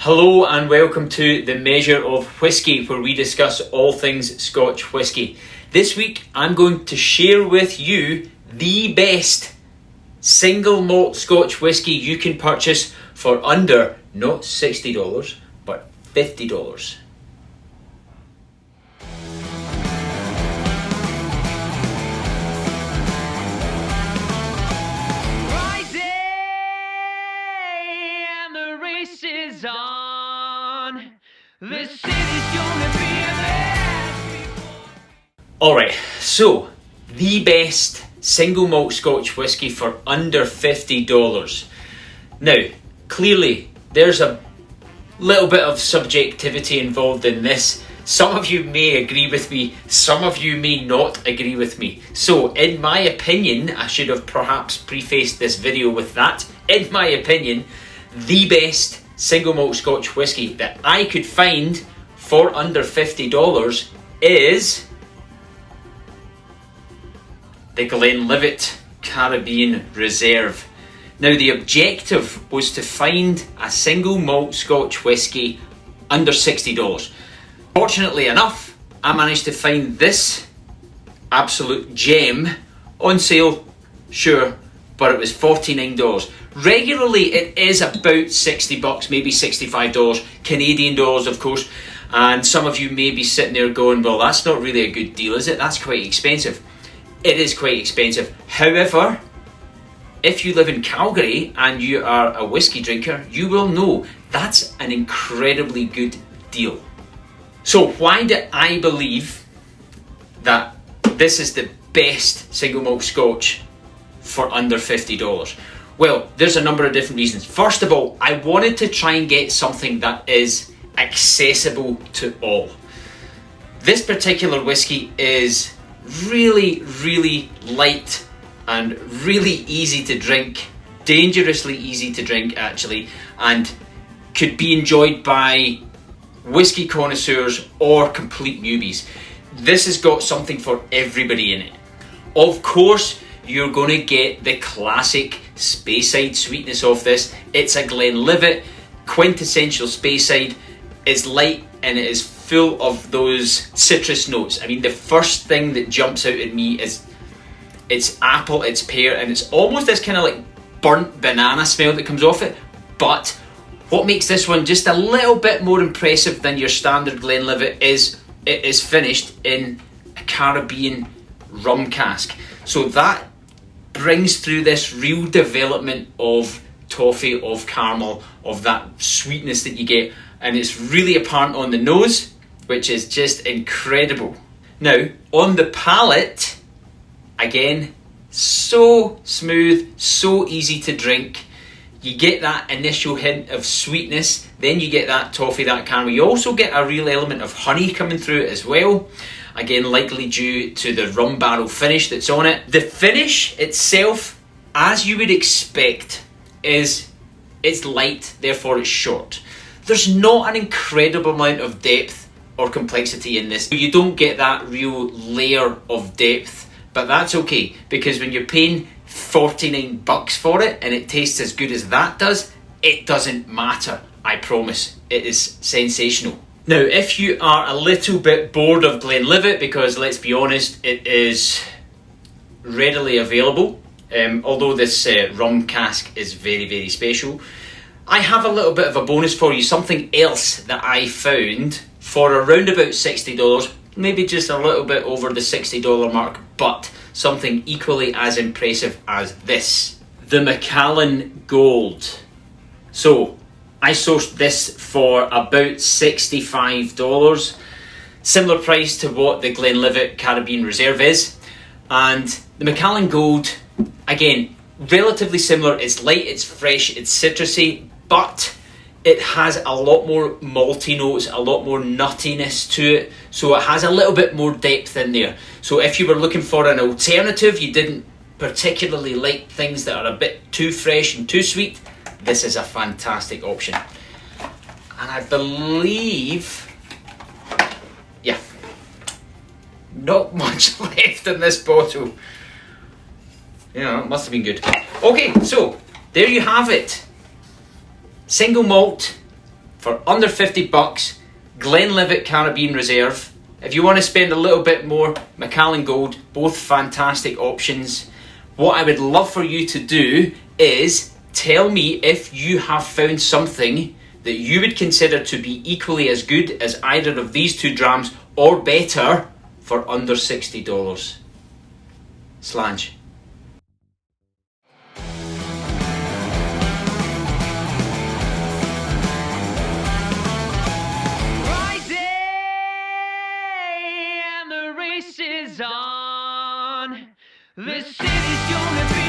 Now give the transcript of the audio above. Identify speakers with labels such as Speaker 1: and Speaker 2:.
Speaker 1: Hello and welcome to The Measure of Whisky, where we discuss all things Scotch whisky. This week I'm going to share with you the best single malt Scotch whisky you can purchase for under not $60 but $50. Alright, so the best single malt Scotch whisky for under $50. Now, clearly there's a little bit of subjectivity involved in this. Some of you may agree with me, some of you may not agree with me. So, in my opinion, I should have perhaps prefaced this video with that. In my opinion, the best single malt Scotch whisky that I could find for under $50 is the Glenlivet Caribbean Reserve. Now, the objective was to find a single malt Scotch whisky under $60. Fortunately enough, I managed to find this absolute gem on sale, sure, but it was $49. Regularly it is about $60, maybe $65, Canadian dollars of course, and some of you may be sitting there going, well, that's not really a good deal, is it? That's quite expensive. It is quite expensive. However, if you live in Calgary and you are a whiskey drinker, you will know that's an incredibly good deal. So why do I believe that this is the best single malt Scotch for under $50? Well, there's a number of different reasons. First of all, I wanted to try and get something that is accessible to all. This particular whiskey is really light and really easy to drink, dangerously easy to drink actually, and could be enjoyed by whiskey connoisseurs or complete newbies. This has got something for everybody in it. Of course, you're going to get the classic Speyside sweetness of this. It's a Glenlivet, quintessential Speyside. It's light and it is full of those citrus notes. I mean, the first thing that jumps out at me is it's apple, it's pear, and it's almost this kind of like burnt banana smell that comes off it. But what makes this one just a little bit more impressive than your standard Glenlivet is it is finished in a Caribbean rum cask. So that brings through this real development of toffee, of caramel, of that sweetness that you get, and it's really apparent on the nose, which is just incredible. Now, on the palate, again, so smooth, so easy to drink. You get that initial hint of sweetness, then you get that toffee, that caramel. You also get a real element of honey coming through it as well. Again, likely due to the rum barrel finish that's on it. The finish itself, as you would expect, it's light, therefore it's short. There's not an incredible amount of depth or complexity in this. You don't get that real layer of depth, but that's okay, because when you're paying $49 for it and it tastes as good as that does, it doesn't matter, I promise. It is sensational. Now, if you are a little bit bored of Glenlivet, because let's be honest, it is readily available, although this rum cask is very special, I have a little bit of a bonus for you, something else that I found for around about $60, maybe just a little bit over the $60 mark, but something equally as impressive as this. The Macallan Gold. So, I sourced this for about $65, similar price to what the Glenlivet Caribbean Reserve is, and the Macallan Gold, again, relatively similar. It's light, it's fresh, it's citrusy, but it has a lot more malty notes, a lot more nuttiness to it, so it has a little bit more depth in there. So if you were looking for an alternative, you didn't particularly like things that are a bit too fresh and too sweet, this is a fantastic option. And I believe, yeah, not much left in this bottle. Yeah, it must have been good. Okay, so there you have it. Single malt For under 50 bucks, Glenlivet Caribbean Reserve. If you want to spend a little bit more, Macallan Gold, both fantastic options. What I would love for you to do is tell me if you have found something that you would consider to be equally as good as either of these two drams or better for under $60. Slange.
Speaker 2: Friday and the race is on. The city's gonna be